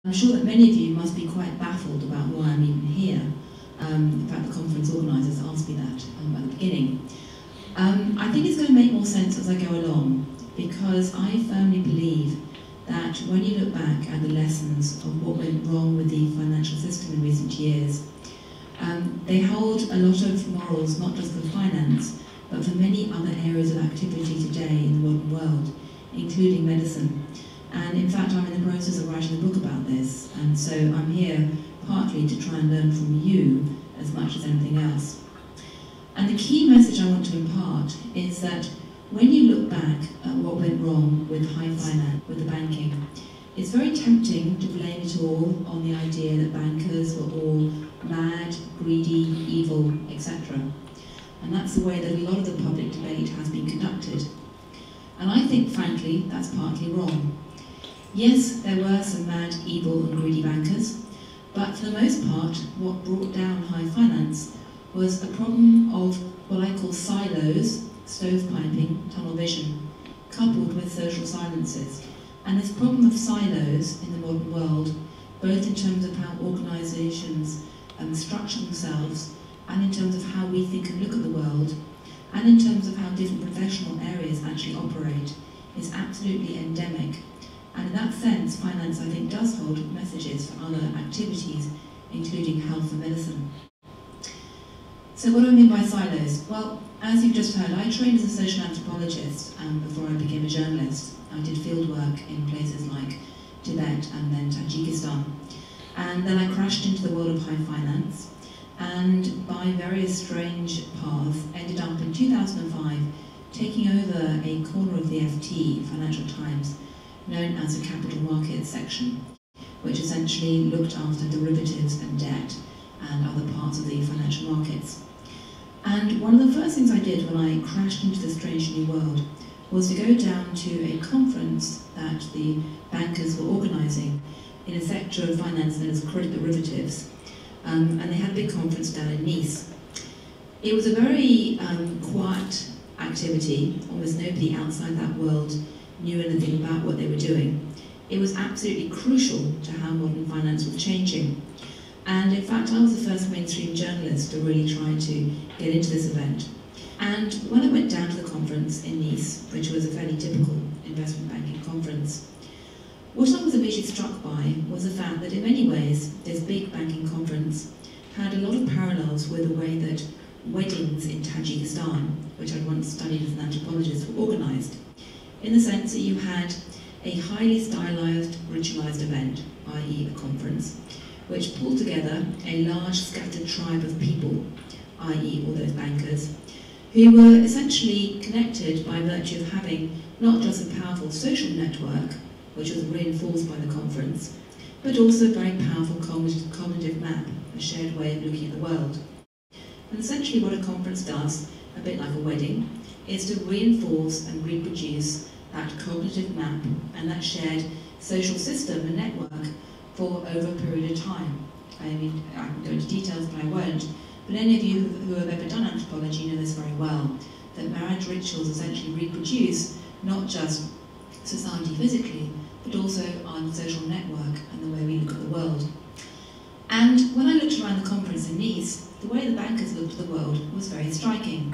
I'm sure that many of you must be quite baffled about why I'm even here. In fact, the conference organisers asked me that at the beginning. I think it's going to make more sense as I go along, because I firmly believe that when you look back at the lessons of what went wrong with the financial system in recent years, they hold a lot of morals, not just for finance, but for many other areas of activity today in the modern world, including medicine. And in fact, I'm in the process of writing a book about this, and so I'm here partly to try and learn from you as much as anything else. And the key message I want to impart is that when you look back at what went wrong with high finance, with the banking, it's very tempting to blame it all on the idea that bankers were all mad, greedy, evil, etc. And that's the way that a lot of the public debate has been conducted. And I think, frankly, that's partly wrong. Yes, there were some mad, evil and greedy bankers, but for the most part, what brought down high finance was a problem of what I call silos, stovepiping, tunnel vision, coupled with social silences. And this problem of silos in the modern world, both in terms of how organisations structure themselves, and in terms of how we think and look at the world, and in terms of how different professional areas actually operate, is absolutely endemic. And in that sense, finance, I think, does hold messages for other activities, including health and medicine. So what do I mean by silos? Well, as you've just heard, I trained as a social anthropologist before I became a journalist. I did field work in places like Tibet and then Tajikistan. And then I crashed into the world of high finance, and by various strange paths, ended up in 2005 taking over a corner of the FT, Financial Times, known as the Capital Markets section, which essentially looked after derivatives and debt and other parts of the financial markets. And one of the first things I did when I crashed into this strange new world was to go down to a conference that the bankers were organising in a sector of finance known as credit derivatives, and they had a big conference down in Nice. It was a very quiet activity. Almost nobody outside that world knew anything about what they were doing. It was absolutely crucial to how modern finance was changing. And in fact, I was the first mainstream journalist to really try to get into this event. And when I went down to the conference in Nice, which was a fairly typical investment banking conference, what I was immediately struck by was the fact that in many ways, this big banking conference had a lot of parallels with the way that weddings in Tajikistan, which I'd once studied as an anthropologist, were organised, in the sense that you had a highly stylized, ritualized event, i.e. a conference, which pulled together a large scattered tribe of people, i.e. all those bankers, who were essentially connected by virtue of having not just a powerful social network, which was reinforced by the conference, but also a very powerful cognitive map, a shared way of looking at the world. And essentially what a conference does, a bit like a wedding, is to reinforce and reproduce that cognitive map and that shared social system and network for over a period of time. I mean, I can go into details, but I won't. But any of you who have ever done anthropology know this very well, that marriage rituals essentially reproduce not just society physically, but also our social network and the way we look at the world. And when I looked around the conference in Nice, the way the bankers looked at the world was very striking,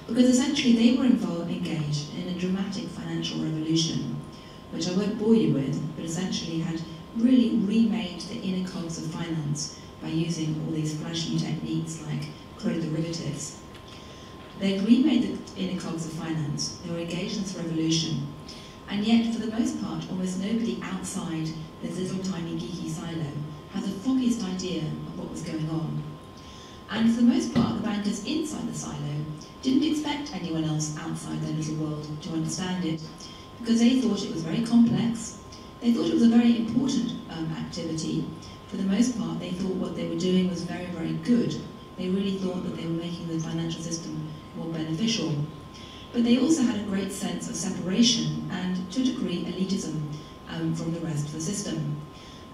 because essentially they were engaged in a dramatic financial revolution, which I won't bore you with, but essentially had really remade the inner cogs of finance by using all these flashy techniques like credit derivatives. They'd remade the inner cogs of finance, they were engaged in this revolution, and yet for the most part, almost nobody outside this little tiny geeky silo had the foggiest idea of what was going on. And for the most part, the bankers inside the silo didn't expect anyone else outside their little world to understand it, because they thought it was very complex. They thought it was a very important activity. For the most part, they thought what they were doing was very, very good. They really thought that they were making the financial system more beneficial. But they also had a great sense of separation and, to a degree, elitism from the rest of the system.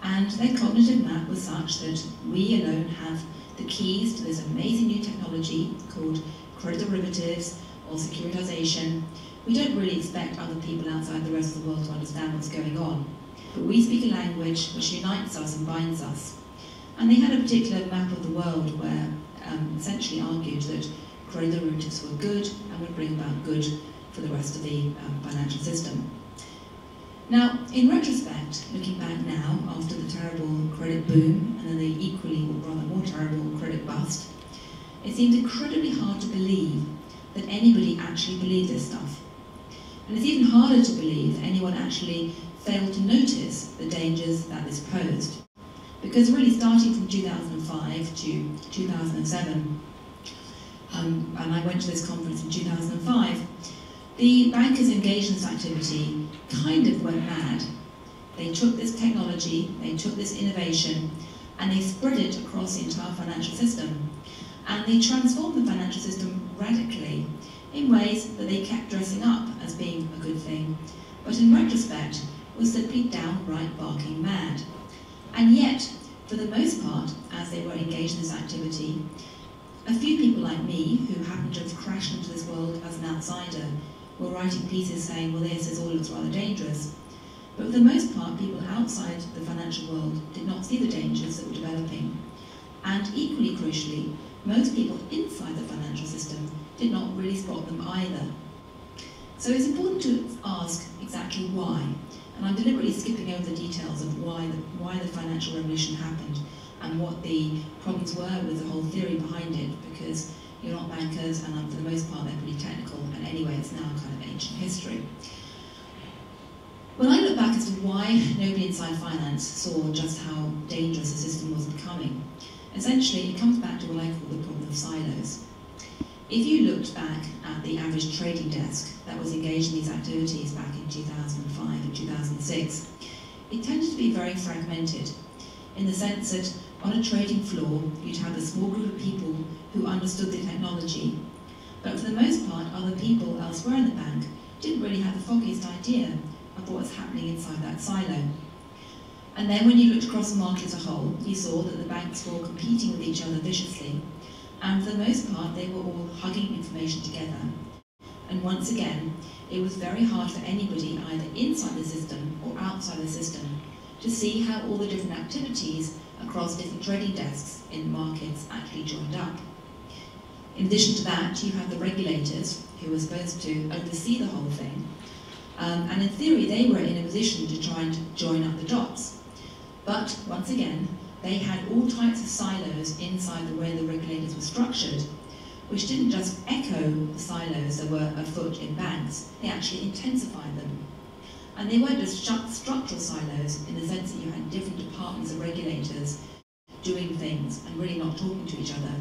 And their cognitive map was such that we alone have the keys to this amazing new technology called credit derivatives or securitization. We don't really expect other people outside the rest of the world to understand what's going on. but we speak a language which unites us and binds us. And they had a particular map of the world where essentially argued that credit derivatives were good and would bring about good for the rest of the financial system. Now, in retrospect, looking back now, after the terrible credit boom and then the equally or rather more terrible credit bust, it seemed incredibly hard to believe that anybody actually believed this stuff. And it's even harder to believe that anyone actually failed to notice the dangers that this posed. Because really starting from 2005 to 2007, and I went to this conference in 2005, the bankers engaged in this activity kind of went mad. They took this technology, they took this innovation, and they spread it across the entire financial system. And they transformed the financial system radically in ways that they kept dressing up as being a good thing, but in retrospect was simply downright barking mad. And yet, for the most part, as they were engaged in this activity, a few people like me, who happened to have crashed into this world as an outsider, were writing pieces saying, well, this all looks rather dangerous. But for the most part, people outside the financial world did not see the dangers that were developing. And equally crucially, most people inside the financial system did not really spot them either. So it's important to ask exactly why. And I'm deliberately skipping over the details of why the financial revolution happened and what the problems were with the whole theory behind it, because you're not bankers, and for the most part they're pretty technical, and anyway it's now kind of ancient history. When I look back as to why nobody inside finance saw just how dangerous the system was becoming, essentially it comes back to what I call the problem of silos. If you looked back at the average trading desk that was engaged in these activities back in 2005 and 2006, it tended to be very fragmented, in the sense that on a trading floor you'd have a small group of people who understood the technology, but for the most part other people elsewhere in the bank didn't really have the foggiest idea of what was happening inside that silo. And then when you looked across the market as a whole, you saw that the banks were all competing with each other viciously, and for the most part they were all hugging information together. And once again, it was very hard for anybody either inside the system or outside the system to see how all the different activities across different trading desks in markets actually joined up. In addition to that, you have the regulators who were supposed to oversee the whole thing, and in theory they were in a position to try and join up the dots. But once again, they had all types of silos inside the way the regulators were structured, which didn't just echo the silos that were afoot in banks, they actually intensified them. And they weren't just structural silos in the sense that you had different departments of regulators doing things and really not talking to each other.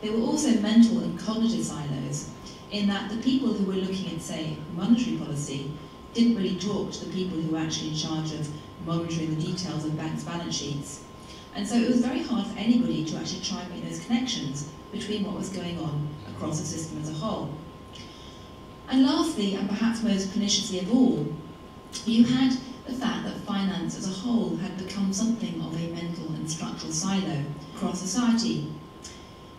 They were also mental and cognitive silos, in that the people who were looking at, say, monetary policy didn't really talk to the people who were actually in charge of monitoring the details of banks' balance sheets. And so it was very hard for anybody to actually try and make those connections between what was going on across the system as a whole. And lastly, and perhaps most perniciously of all, you had the fact that finance as a whole had become something of a mental and structural silo across society.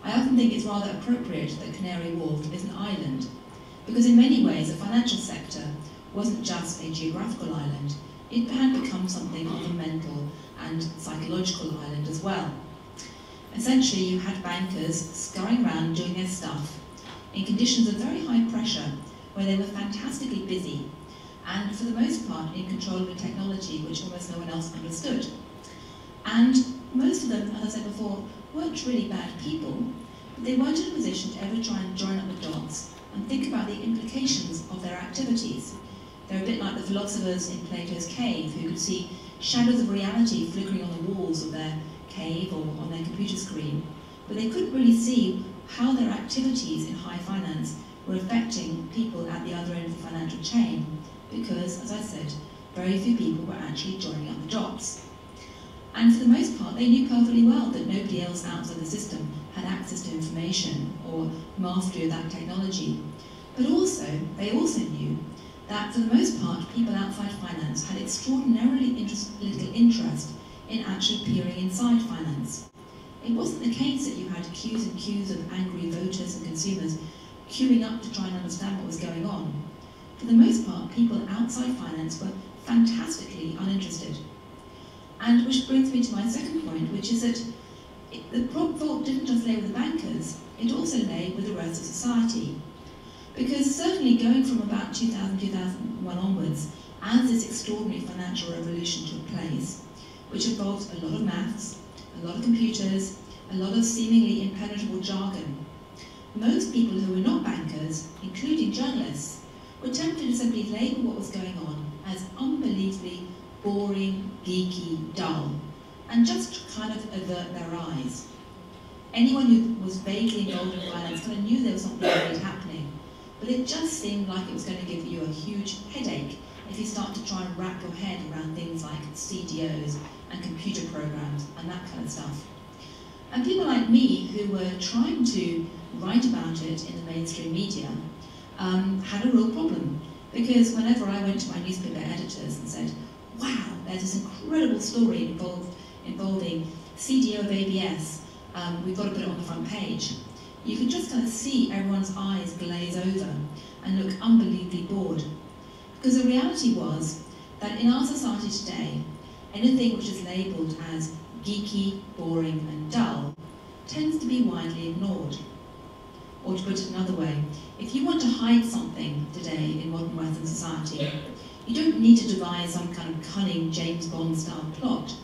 I often think it's rather appropriate that Canary Wharf is an island, because in many ways the financial sector wasn't just a geographical island, it had become something of a mental and psychological island as well. Essentially, you had bankers scurrying around doing their stuff in conditions of very high pressure, where they were fantastically busy, and for the most part in control of a technology which almost no one else understood. And most of them, as I said before, weren't really bad people, but they weren't in a position to ever try and join up the dots and think about the implications of their activities. They're a bit like the philosophers in Plato's cave who could see shadows of reality flickering on the walls of their cave or on their computer screen, but they couldn't really see how their activities in high finance were affecting people at the other end of the financial chain, because, as I said, very few people were actually joining up the dots. And for the most part, they knew perfectly well that nobody else outside the system had access to information or mastery of that technology. But also, they also knew that for the most part, people outside finance had extraordinarily little interest in actually peering inside finance. It wasn't the case that you had queues and queues of angry voters and consumers queuing up to try and understand what was going on. For the most part, people outside finance were fantastically uninterested. And which brings me to my second point, which is that the fault didn't just lay with the bankers, it also lay with the rest of society. Because certainly going from about 2000, 2001 onwards, as this extraordinary financial revolution took place, which involved a lot of maths, a lot of computers, a lot of seemingly impenetrable jargon, most people who were not bankers, including journalists, were tempted to simply label what was going on as unbelievably boring, geeky, dull, and just kind of avert their eyes. Anyone who was vaguely involved in finance kind of knew there was something weird happening, but it just seemed like it was going to give you a huge headache if you start to try and wrap your head around things like CDOs and computer programs and that kind of stuff. And people like me who were trying to write about it in the mainstream media had a real problem, because whenever I went to my newspaper editors and said, wow, there's this incredible story involving CDO of ABS, we've got to put it on the front page, you could just kind of see everyone's eyes glaze over and look unbelievably bored. Because the reality was that in our society today, anything which is labelled as geeky, boring and dull tends to be widely ignored. Or to put it another way, if you want to hide something today in modern Western society, you don't need to devise some kind of cunning James Bond style plot.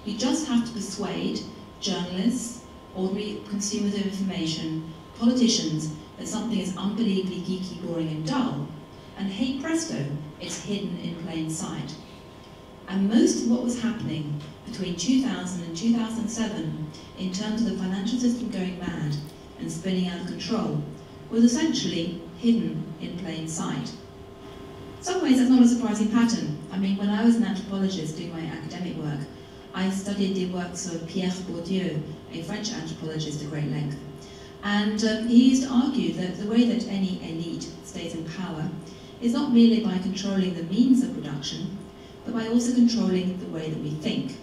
You just have to persuade journalists, ordinary consumers of information, politicians, that something is unbelievably geeky, boring and dull, and hey presto, it's hidden in plain sight. And most of what was happening between 2000 and 2007 in terms of the financial system going mad and spinning out of control was essentially hidden in plain sight. In some ways that's not a surprising pattern. I mean, when I was an anthropologist doing my academic work, I studied the works of Pierre Bourdieu, a French anthropologist at great length. And he used to argue that the way that any elite stays in power is not merely by controlling the means of production, but by also controlling the way that we think.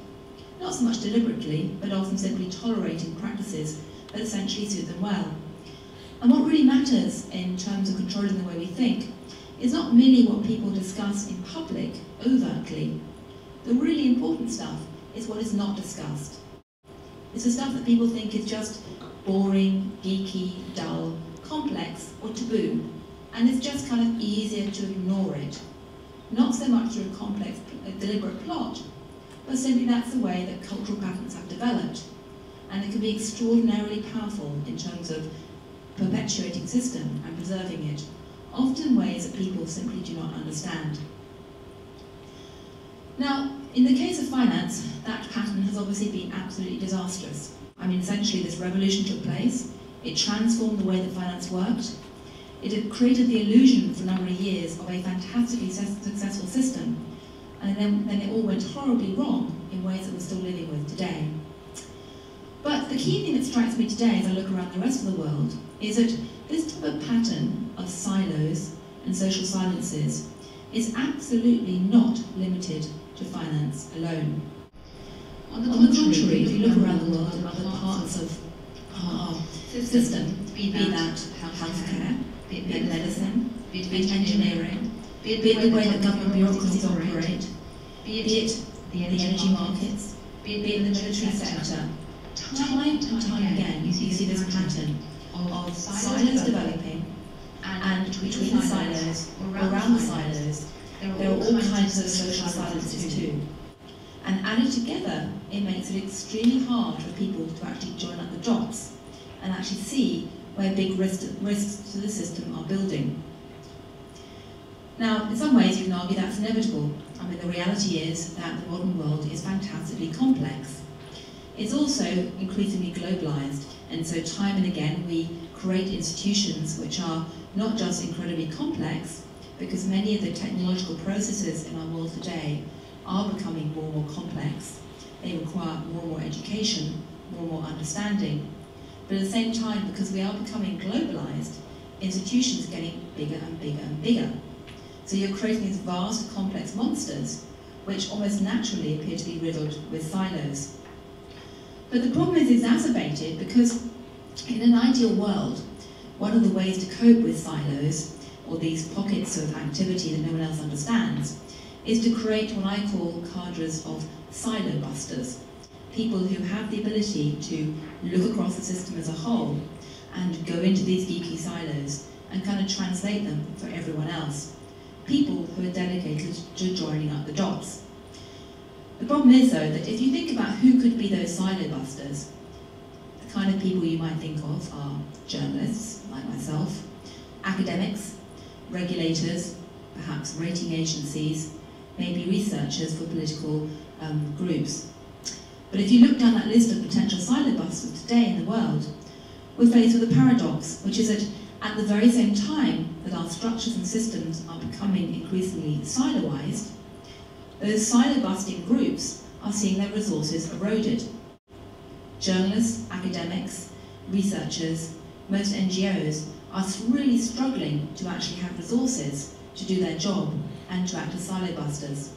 Not so much deliberately, but often simply tolerating practices that essentially suit them well. And what really matters in terms of controlling the way we think is not merely what people discuss in public, overtly. The really important stuff is what is not discussed. It's the stuff that people think is just boring, geeky, dull, complex, or taboo, and it's just kind of easier to ignore it. Not so much through a complex, deliberate plot, but simply that's the way that cultural patterns have developed. And it can be extraordinarily powerful in terms of perpetuating system and preserving it, often in ways that people simply do not understand. Now, in the case of finance, that pattern has obviously been absolutely disastrous. I mean, essentially this revolution took place, it transformed the way that finance worked, it had created the illusion for a number of years of a fantastically successful system, and then it all went horribly wrong in ways that we're still living with today. But the key thing that strikes me today as I look around the rest of the world is that this type of pattern of silos and social silences is absolutely not limited to finance alone. On the contrary, if you look around the world at other parts of our system, be that healthcare, be it medicine, be it engineering, be it the way that government bureaucracies operate, be it the energy markets, be it the military sector, time and time again you see this pattern of silos developing, and between the silos, or around the silos, there are all kinds of social silences too. And added together, it makes it extremely hard for people to actually join up the dots and actually see where big risks to the system are building. Now, in some ways you can argue that's inevitable. I mean, the reality is that the modern world is fantastically complex. It's also increasingly globalized, and so time and again we create institutions which are not just incredibly complex, because many of the technological processes in our world today are becoming more and more complex. They require more and more education, more and more understanding. But at the same time, because we are becoming globalized, institutions are getting bigger and bigger and bigger. So you're creating these vast, complex monsters, which almost naturally appear to be riddled with silos. But the problem is exacerbated because in an ideal world, one of the ways to cope with silos, or these pockets of activity that no one else understands, is to create what I call cadres of silo busters, people who have the ability to look across the system as a whole and go into these geeky silos and kind of translate them for everyone else. People who are dedicated to joining up the dots. The problem is, though, that if you think about who could be those silo busters, the kind of people you might think of are journalists, like myself, academics, regulators, perhaps rating agencies, maybe researchers for political groups. But if you look down that list of potential silo busters today in the world, we're faced with a paradox, which is that at the very same time that our structures and systems are becoming increasingly siloized, those silo-busting groups are seeing their resources eroded. Journalists, academics, researchers, most NGOs are really struggling to actually have resources to do their job and to act as silo-busters.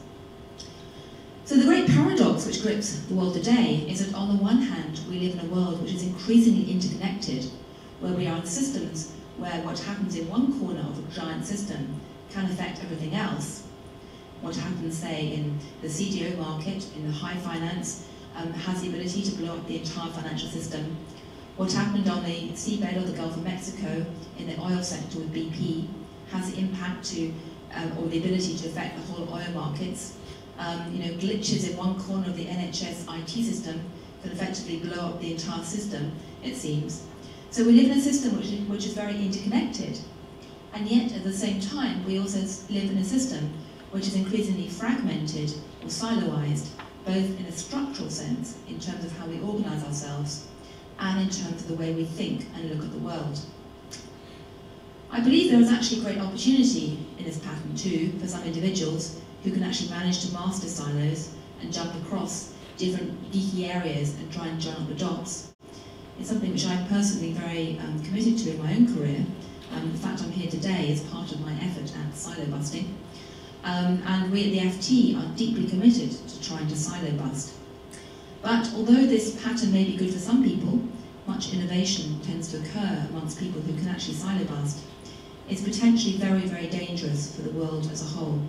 So the great paradox which grips the world today is that on the one hand, we live in a world which is increasingly interconnected, where we are in systems where what happens in one corner of a giant system can affect everything else. What happens, say, in the CDO market, in the high finance, has the ability to blow up the entire financial system. What happened on the seabed of the Gulf of Mexico in the oil sector with BP has the impact to, or the ability to affect the whole oil markets. Glitches in one corner of the NHS IT system can effectively blow up the entire system, it seems. So we live in a system which is very interconnected, and yet at the same time we also live in a system which is increasingly fragmented or siloized, both in a structural sense, in terms of how we organize ourselves, and in terms of the way we think and look at the world. I believe there is actually great opportunity in this pattern too for some individuals who can actually manage to master silos and jump across different geeky areas and try and join up the dots. It's something which I'm personally very committed to in my own career. In fact, I'm here today as part of my effort at silo busting. And we at the FT are deeply committed to trying to silo bust. But although this pattern may be good for some people, much innovation tends to occur amongst people who can actually silo bust. It's potentially very, very dangerous for the world as a whole.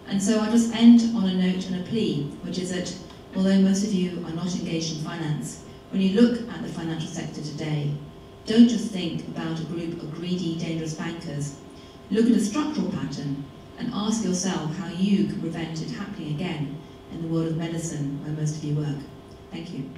And so I'll just end on a note and a plea, which is that although most of you are not engaged in finance, when you look at the financial sector today, don't just think about a group of greedy, dangerous bankers. Look at a structural pattern and ask yourself how you can prevent it happening again in the world of medicine where most of you work. Thank you.